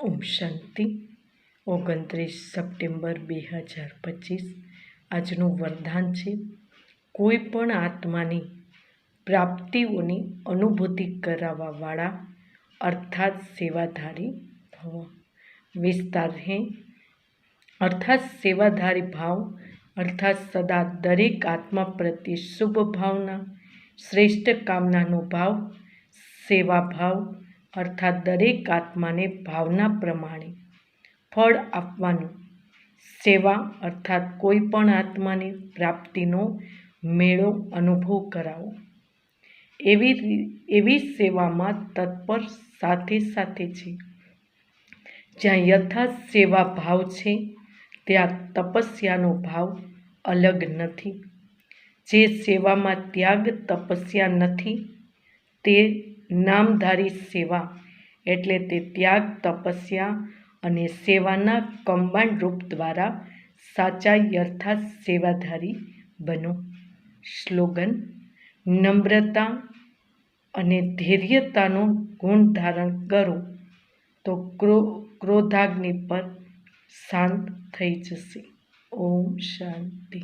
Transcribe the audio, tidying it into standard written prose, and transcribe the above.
ઓમ શાંતિ. 29 September 2025 આજનું વરદાન છે. કોઈ પણ આત્માની પ્રાપ્તિઓની અનુભૂતિ કરાવવાવાળા અર્થાત સેવાધારી ભવ. વિસ્તાર હે અર્થાત સેવાધારી ભાવ અર્થાત સદા દરેક આત્મા પ્રત્યે શુભ ભાવના, શ્રેષ્ઠ કામનાનો ભાવ. સેવા ભાવ અર્થાત દરેક આત્માને ભાવના પ્રમાણે ફળ આપવાનું. સેવા અર્થાત કોઈ પણ આત્માને પ્રાપ્તિનો મેળો અનુભવ કરાવો. એવી સેવામાં તત્પર સાથે સાથે છે. જ્યાં યથાર્થ સેવા ભાવ છે ત્યાં તપસ્યાનો ભાવ અલગ નથી. જે સેવામાં ત્યાગ તપસ્યા નથી તે નામધારી સેવા, એટલે તે ત્યાગ તપસ્યા અને સેવાના કમ્બાઈન્ડ રૂપ દ્વારા સાચા યથાર્થ સેવાધારી બનો. સ્લોગન: નમ્રતા અને ધૈર્યતાનો ગુણ ધારણ કરો તો ક્રોધાગ્નિ પર શાંત થઈ જશે. ઓમ શાંતિ.